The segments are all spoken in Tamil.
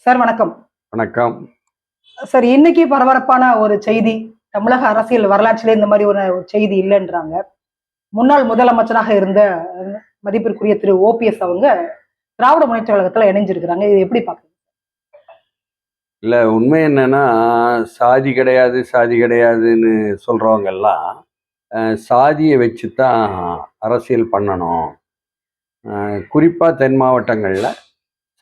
சார் வணக்கம். வணக்கம். சார் இன்னைக்கு பரபரப்பான ஒரு செய்தி. தமிழக அரசியல் வரலாற்றிலே இந்த மாரி ஒரு செய்தி இல்லன்றாங்க. முன்னாள் முதலமைச்சராக இருந்த மதிப்பிற்குரிய திரு ஓபிஎஸ் அவங்க திராவிட முன்னேற்றக் கழகத்துல இணைஞ்சிருக்கிறாங்க. இத எப்படி பார்க்குறீங்க? இல்ல உண்மை என்னன்னா, சாதி கிடையாது, சாதி கிடையாதுன்னு சொல்றவங்க எல்லாம், சாதிய வச்சு தான் அரசியல் பண்ணணும். குறிப்பா தென் மாவட்டங்கள்ல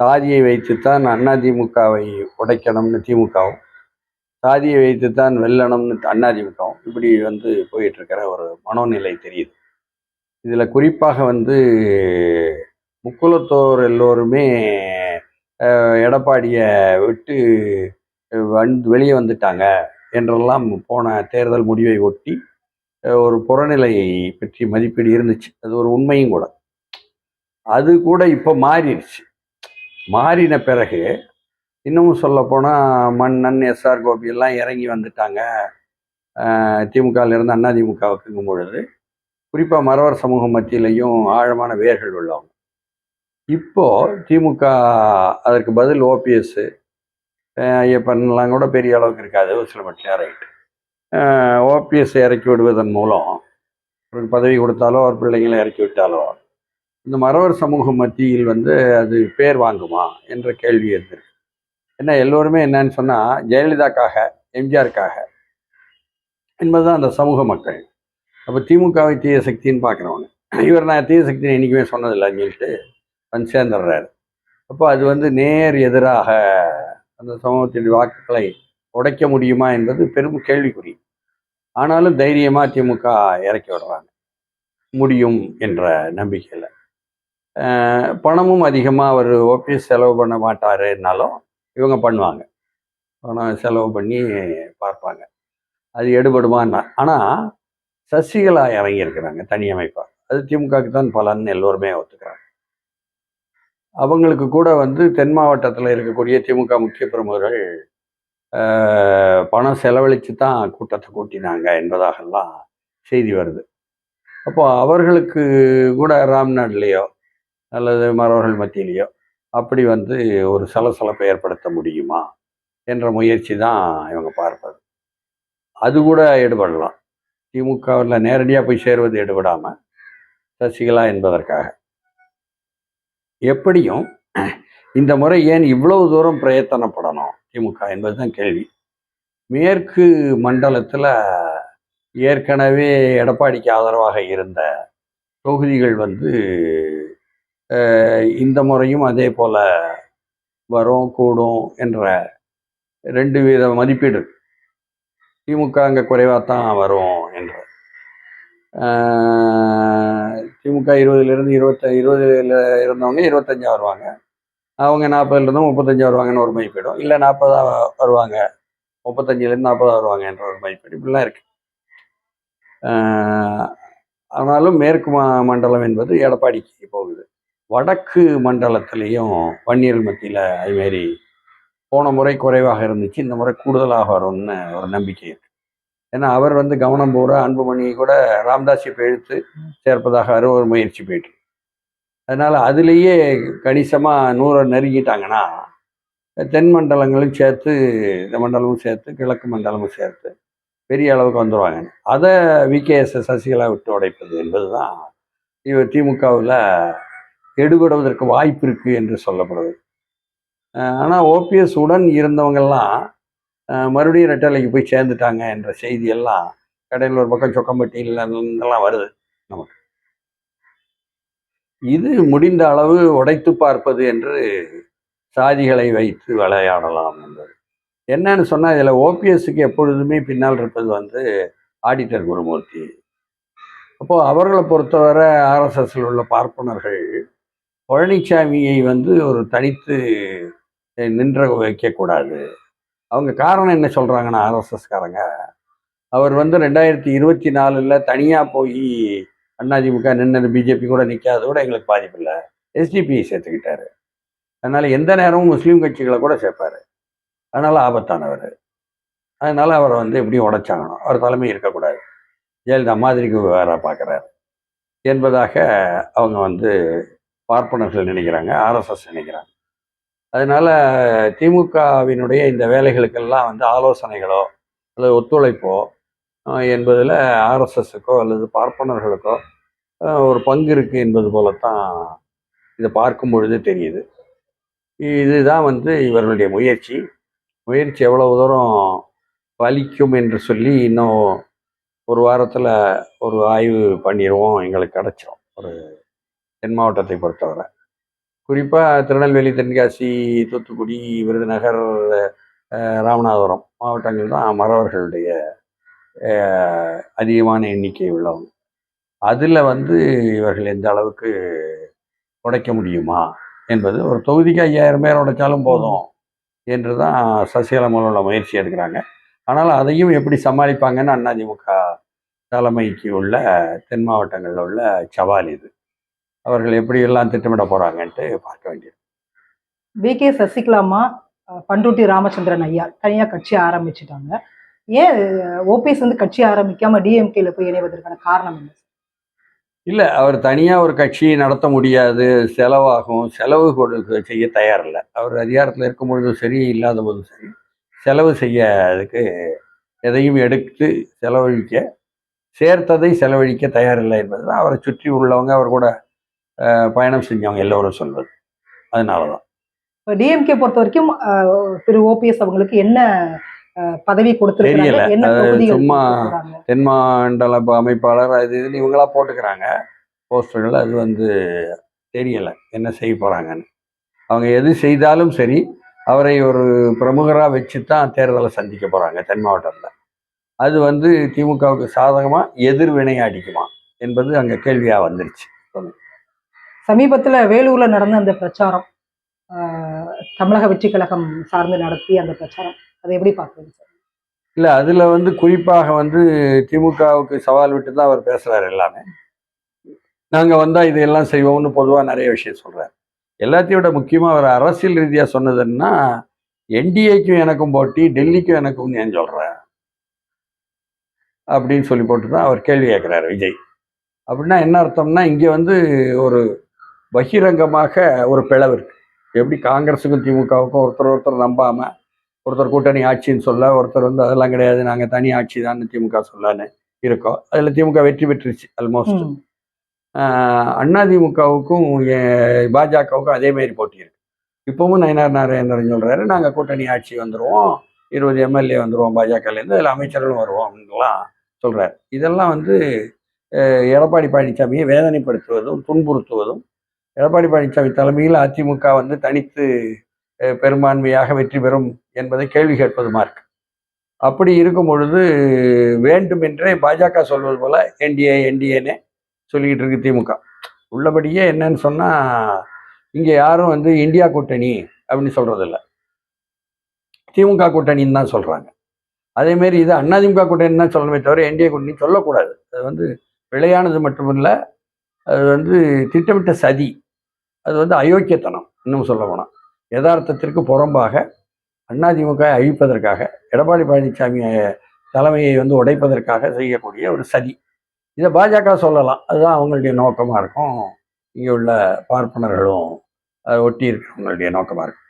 சாதியை வைத்துத்தான் அதிமுகவை உடைக்கணும்னு திமுகவும், சாதியை வைத்துத்தான் வெல்லணும்னு அதிமுகவும் இப்படி போயிட்டு இருக்கிற ஒரு மனோநிலை தெரியுது. இதுல குறிப்பாக முக்குலத்தோர் எல்லோருமே எடப்பாடியை விட்டு வெளியே வந்துட்டாங்க என்றெல்லாம் போன தேர்தல் முடிவை ஒட்டி ஒரு புறநிலை பற்றி மதிப்பீடு இருந்துச்சு. அது ஒரு உண்மையும் கூட. அது கூட இப்போ மாறிடுச்சு. மாறின பிறகு இன்னமும் சொல்ல போனால் மன்னன் எஸ்ஆர் கோபி எல்லாம் இறங்கி வந்துட்டாங்க திமுகவிலிருந்து அதிமுகவுக்குங்கும் பொழுது, குறிப்பாக மறவர் சமூக மத்தியிலையும் ஆழமான வேர்கள் உள்ளவங்க. இப்போ திமுக அதற்கு பதில் ஓபிஎஸ் ஐயப்பன்லாம் கூட பெரிய அளவுக்கு இருக்காது, ஒரு சில மட்டும் ரைட்டு. ஓபிஎஸ் இறக்கி விடுவதன் மூலம் அவருக்கு பதவி கொடுத்தாலோ அவர் பிள்ளைங்களை இறக்கி விட்டாலோ இந்த மறவர் சமூக மத்தியில் அது பேர் வாங்குமா என்ற கேள்வி இருந்திருக்கு. ஏன்னா எல்லோருமே என்னன்னு சொன்னால் ஜெயலலிதாக்காக, எம்ஜிஆருக்காக என்பதுதான் அந்த சமூக மக்கள். அப்போ திமுகவை தீய சக்தின்னு பார்க்குறவங்க, இவர் நான் தீய சக்தின்னு என்றைக்குமே சொன்னதில்லைன்னு சொல்லிட்டு சேர்ந்துடுறாரு. அப்போ அது நேர் எதிராக அந்த சமூகத்தின் வாக்குகளை உடைக்க முடியுமா என்பது பெரும் கேள்விக்குறி. ஆனாலும் தைரியமாக திமுக இறக்கி விடுறாங்க, முடியும் என்ற நம்பிக்கையில். பணமும் அதிகமாக அவர் ஓபிஎஸ் செலவு பண்ண மாட்டாருன்னாலும் இவங்க பண்ணுவாங்க, பணம் செலவு பண்ணி பார்ப்பாங்க. அது எடுபடுமான்னா. ஆனால் சசிகலா இறங்கியிருக்கிறாங்க தனி அமைப்பாக, அது திமுகவுக்கு தான் பலன்னு எல்லோருமே ஒத்துக்கிறாங்க. அவங்களுக்கு கூட தென் மாவட்டத்தில் இருக்கக்கூடிய திமுக முக்கிய பிரமுகர்கள் பணம் செலவழித்து தான் கூட்டத்தை கூட்டினாங்க என்பதாகலாம் செய்தி வருது. அப்போ அவர்களுக்கு கூட ராம்நாட்லேயோ அல்லது மறவர்கள் மத்தியிலேயோ அப்படி ஒரு சலசலப்பை ஏற்படுத்த முடியுமா என்ற முயற்சி தான் இவங்க பார்ப்பது. அது கூட எடுபடலாம். திமுகவில் நேரடியாக போய் சேருவது எடுபடாமல் சசிகலா என்பதற்காக. எப்படியும் இந்த முறை ஏன் இவ்வளவு தூரம் பிரயத்தனப்படணும் திமுக என்பதுதான் கேள்வி. மேற்கு மண்டலத்தில் ஏற்கனவே எடப்பாடிக்கு ஆதரவாக இருந்த தொகுதிகள் இந்த முறையும் அதே போல வரும் கூடும் என்ற 2 வித மதிப்பீடு. திமுக அங்கே குறைவாக தான் வரும் என்ற, திமுக 20லிருந்து 20 இருந்தவங்க 25 வருவாங்க, அவங்க 40லிருந்து 35 வருவாங்கன்னு ஒரு மதிப்பீடும், இல்லை 40 வருவாங்க, 35லேருந்து 40 வருவாங்க என்ற ஒரு மதிப்பீடு, இப்படிலாம் இருக்கு. ஆனாலும் மேற்கு மண்டலம் என்பது எடப்பாடிக்கு போகுது. வடக்கு மண்டலத்திலையும் வன்னியர் மத்தியில் அதுமாரி போன முறை குறைவாக இருந்துச்சு, இந்த முறை கூடுதலாக வரும்னு ஒரு நம்பிக்கை இருக்கு. ஏன்னா அவர் கவனம் பூரா அன்புமணி கூட ராமதாஸ் இப்போ இழுத்து சேர்ப்பதாக ஒரு முயற்சி போயிட்டு, அதனால அதுலேயே கணிசமாக 100 நெருங்கிட்டாங்கன்னா தென் மண்டலங்களும் சேர்த்து, இந்த மண்டலமும் சேர்த்து, கிழக்கு மண்டலமும் சேர்த்து பெரிய அளவுக்கு வந்துடுவாங்க. அதை விகேஎஸ் சசிகலா விட்டு உடைப்பது என்பது தான் இவர் திமுகவில் எடுபடுவதற்கு வாய்ப்பு இருக்குது என்று சொல்லப்படுது. ஆனால் ஓபிஎஸ் உடன் இருந்தவங்கெல்லாம் மறுபடியும் ரெட்டலைக்கு போய் சேர்ந்துட்டாங்க என்ற செய்தியெல்லாம் கடையில் ஒரு பக்கம் சொக்கம்பட்டியிலாம் வருது நமக்கு. இது முடிந்த அளவு உடைத்து பார்ப்பது என்று சாதிகளை வைத்து விளையாடலாம் என்பது. என்னன்னு சொன்னால் இதில் ஓபிஎஸ்க்கு எப்பொழுதுமே பின்னால் இருப்பது ஆடிட்டர் குருமூர்த்தி. அப்போது அவர்களை பொறுத்தவரை ஆர்எஸ்எஸ்ல உள்ள பார்ப்பனர்கள் பழனிசாமியை ஒரு தனித்து நின்ற வைக்கக்கூடாது. அவங்க காரணம் என்ன சொல்கிறாங்கன்னா, ஆர்எஸ்எஸ்காரங்க அவர் 2024 தனியாக போய் அதிமுக நின்று பிஜேபி கூட நிற்காத கூட எங்களுக்கு பாதிப்பு இல்லை, எஸ்டிபிஐ சேர்த்துக்கிட்டாரு, அதனால் எந்த நேரமும் முஸ்லீம் கட்சிகளை கூட சேர்ப்பார், அதனால் ஆபத்தானவர், அதனால் அவரை எப்படியும் உடைச்சாங்கணும், அவர் தலைமை இருக்கக்கூடாது, ஜெயலலிதா மாதிரிக்கு வேற பார்க்குறாரு என்பதாக அவங்க பார்ப்பனர்கள் நினைக்கிறாங்க, ஆர்எஸ்எஸ் நினைக்கிறாங்க. அதனால திமுகவினுடைய இந்த வேலைகளுக்கெல்லாம் வந்து ஆலோசனைகளோ அல்லது ஒத்துழைப்போ என்பதில் ஆர்எஸ்எஸ்ஸுக்கோ அல்லது பார்ப்பனர்களுக்கோ ஒரு பங்கு இருக்கு என்பது போலத்தான் இதை பார்க்கும் பொழுது தெரியுது. இதுதான் வந்து இவர்களுடைய முயற்சி. முயற்சி எவ்வளவு தூரம் பலிக்கும் என்று சொல்லி இன்னும் ஒரு வாரத்தில் ஒரு ஆய்வு பண்ணிடுவோம், எங்களுக்கு கிடச்சிரும். ஒரு தென் மாவட்டத்தை பொறுத்தவரை குறிப்பாக திருநெல்வேலி, தென்காசி, தூத்துக்குடி, விருதுநகர், ராமநாதபுரம் மாவட்டங்கள் தான் மறவர்களுடைய அதிகமான எண்ணிக்கை உள்ளவங்க. அதில் வந்து இவர்கள் எந்த அளவுக்கு உடைக்க முடியுமா என்பது, ஒரு தொகுதிக்கு 5000 பேர் உடைச்சாலும் போதும் என்று தான் சசிகலா உள்ள முயற்சி எடுக்கிறாங்க. ஆனால் அதையும் எப்படி சமாளிப்பாங்கன்னு அதிமுக தலைமைக்கு உள்ள தென் மாவட்டங்களில் உள்ள சவால் இது. அவர்கள் எப்படியெல்லாம் திட்டமிட போகிறாங்கன்ட்டு பார்க்க வேண்டியது. வி.கே. சசிகலாமா, பண்ருட்டி ராமச்சந்திரன் ஐயா தனியாக கட்சி ஆரம்பிச்சுட்டாங்க. ஏன் ஓபிஎஸ் வந்து கட்சி ஆரம்பிக்காம டிஎம்கேல போய் இணைவதற்கான காரணம் என்ன? இல்லை, அவர் தனியாக ஒரு கட்சியை நடத்த முடியாது, செலவாகும், செலவு செய்ய தயாரில்லை. அவர் அதிகாரத்தில் இருக்கும் பொழுதும் சரி, இல்லாத போதும் சரி, செலவு செய்ய அதுக்கு எதையும் எடுத்து செலவழிக்க, சேர்த்ததை செலவழிக்க தயாரில்லை என்பது தான் அவரை சுற்றி உள்ளவங்க, அவர் கூட பயணம் செஞ்சவங்க எல்லோரும் சொல்வது. அதனால தான் இப்போ டிஎம்கே பொறுத்த வரைக்கும் திரு ஓபிஎஸ் அவங்களுக்கு என்ன பதவி கொடுத்துருக்காங்க, என்ன தொகுதிகள் சும்மா கொடுத்திருக்காங்க? தென்மண்டல அமைப்பாளர் அது இதுன்னு இவங்களா போட்டுக்கிறாங்க போஸ்டர்கள். அது வந்து தெரியலை என்ன செய்ய போகிறாங்கன்னு. அவங்க எது செய்தாலும் சரி, அவரை ஒரு பிரமுகராக வச்சு தான் தேர்தலை சந்திக்க போகிறாங்க தென் மாவட்டத்தில். அது வந்து திமுகவுக்கு சாதகமாக எதிர்வினை அடிக்குமா என்பது அங்கே கேள்வியாக வந்துருச்சு. சமீபத்தில் வேலூரில் நடந்த அந்த பிரச்சாரம், தமிழக வெற்றி கழகம் சார்ந்து நடத்தி அந்த பிரச்சாரம், அதை எப்படி பார்க்குறீங்க சார்? இல்லை, அதில் வந்து குறிப்பாக வந்து திமுகவுக்கு சவால் விட்டு தான் அவர் பேசுகிறார். எல்லாமே நாங்கள் வந்தால் இதையெல்லாம் செய்வோம்னு பொதுவாக நிறைய விஷயம் சொல்கிறார். எல்லாத்தையும் விட முக்கியமாக அவர் அரசியல் ரீதியாக சொன்னதுன்னா, என்டிஏக்கும் எனக்கும் போட்டி, டெல்லிக்கும் எனக்கும் ஏன் சொல்கிறேன் அப்படின்னு சொல்லி போட்டு தான் அவர் கேள்வி கேட்குறாரு விஜய். அப்படின்னா என்ன அர்த்தம்னா, இங்கே வந்து ஒரு பகிரங்கமாக ஒரு பிளவு இருக்கு. எப்படி காங்கிரஸுக்கும் திமுகவுக்கும் ஒருத்தர் நம்பாமல் ஒருத்தர் கூட்டணி ஆட்சின்னு சொல்ல, ஒருத்தர் வந்து அதெல்லாம் கிடையாது நாங்கள் தனி ஆட்சி தான் திமுக சொல்லான்னு இருக்கோம். அதில் திமுக வெற்றி பெற்றுச்சு ஆல்மோஸ்ட். அதிமுகவுக்கும் பாஜகவுக்கும் அதே மாதிரி போட்டி இருக்கு. இப்பவும் நயினார் நாராயணன் சொல்றாரு, நாங்கள் கூட்டணி ஆட்சி வந்துடுவோம், 20 எம்எல்ஏ வந்துடுவோம் பாஜகலேருந்து, அதில் அமைச்சர்களும் வருவோம் அப்படின்லாம் சொல்றாரு. இதெல்லாம் வந்து எடப்பாடி பழனிசாமியை வேதனைப்படுத்துவதும் துன்புறுத்துவதும், எடப்பாடி பழனிசாமி தலைமையில் அதிமுக வந்து தனித்து பெரும்பான்மையாக வெற்றி பெறும் என்பதை கேள்வி கேட்பதுமா இருக்கு. அப்படி இருக்கும் பொழுது வேண்டுமென்றே பாஜக சொல்வது போல என்டிஏன்னு சொல்லிக்கிட்டு இருக்கு திமுக. உள்ளபடியே என்னன்னு சொன்னா, இங்க யாரும் வந்து இந்தியா கூட்டணி அப்படின்னு சொல்றதில்ல, திமுக கூட்டணின்னு தான் சொல்றாங்க. அதே மாதிரி இது அதிமுக கூட்டணி தான் சொல்லணுமே தவிர என்டிஏ கூட்டணி சொல்லக்கூடாது. அது வந்து பிழையானது மட்டுமில்ல, அது வந்து திட்டமிட்ட சதி, அது வந்து அயோக்கியத்தனம். இன்னும் சொல்ல போனால் யதார்த்தத்திற்கு புறம்பாக அதிமுக அழிப்பதற்காக, எடப்பாடி பழனிசாமி தலைமையை வந்து உடைப்பதற்காக செய்யக்கூடிய ஒரு சதி. இதை பாஜக சொல்லலாம், அதுதான் அவங்களுடைய நோக்கமாக இருக்கும். இங்கே உள்ள பார்ப்பனர்களும் அதை ஒட்டி இருக்கிறவங்களுடைய நோக்கமாக இருக்கும்.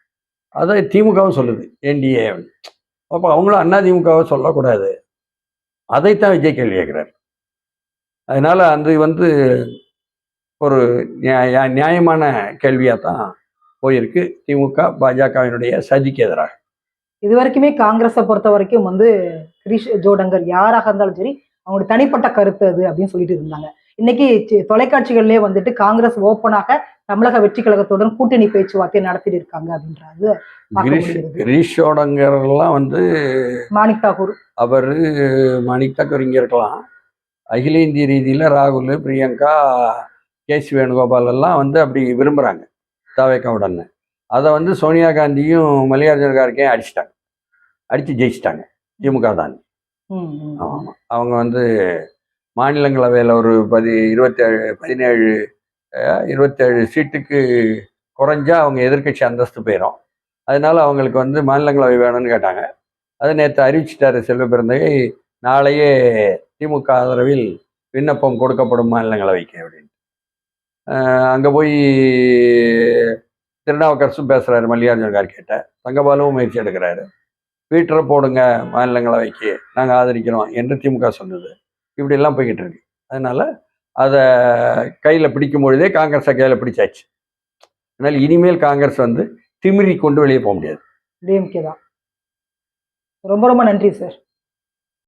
அதை திமுகவும் சொல்லுது என்டிஏ. அப்போ அவங்களும் அதிமுகவை சொல்லக்கூடாது, அதைத்தான் விஜய் கேள்வி கேட்குறாரு. அதனால அது வந்து ஒரு நியாயமான கேள்வியாக தான் போயிருக்கு திமுக பாஜகவினுடைய சதிக்கு எதிராக. இது வரைக்குமே காங்கிரஸை பொறுத்த வரைக்கும் வந்து கிரீஷ் ஜோடங்கர் யாராக இருந்தாலும் சரி, அவங்களோட தனிப்பட்ட கருத்து அது அப்படின்னு சொல்லிட்டு இருந்தாங்க. இன்னைக்கு தொலைக்காட்சிகள்லேயே வந்துட்டு காங்கிரஸ் ஓப்பனாக தமிழக வெற்றி கழகத்துடன் கூட்டணி பேச்சுவார்த்தை நடத்திட்டு இருக்காங்க அப்படின்றது. கிரீஷ் ஜோடங்கர்லாம் வந்து மாணிக் தாக்கூர், அவர் மாணிக் தாக்கூர் இங்கே இருக்கலாம். அகில இந்திய ரீதியில் ராகுல், பிரியங்கா, கேசி வேணுகோபால் எல்லாம் வந்து அப்படி விரும்புகிறாங்க தாவேக்காவுடன்னு. அதை வந்து சோனியா காந்தியும் மல்லிகார்ஜுன கார்கேயும் அடித்து ஜெயிச்சிட்டாங்க திமுக தான். ஆமாம், அவங்க வந்து மாநிலங்களவையில் ஒரு 27 சீட்டுக்கு குறைஞ்சா அவங்க எதிர்கட்சி அந்தஸ்து போயிடும். அதனால அவங்களுக்கு வந்து மாநிலங்களவை வேணும்னு கேட்டாங்க. அதை நேற்று அறிவிச்சிட்டாரு செல்வ பிறந்தகை, நாளையே திமுக ஆதரவில் விண்ணப்பம் கொடுக்கப்படும் மாநிலங்களவைக்கு அப்படின்னு. அங்கே போய் திருநாவுக்கரசும் பேசுறாரு மல்லிகார்ஜுன கார்கேட்ட, தங்கபாலுவும் முயற்சி எடுக்கிறாரு. வீட்டில் போடுங்க மாநிலங்களவைக்கு, நாங்கள் ஆதரிக்கிறோம் என்று திமுக சொன்னது. இப்படி எல்லாம் போய்கிட்டு இருக்கு. அதனால அதை கையில் பிடிக்கும் பொழுதே காங்கிரஸை கையில் பிடிச்சாச்சு. அதனால் இனிமேல் காங்கிரஸ் வந்து திமிரி கொண்டு வெளியே போக முடியாது. டிஎம்கே தான். ரொம்ப ரொம்ப நன்றி சார்.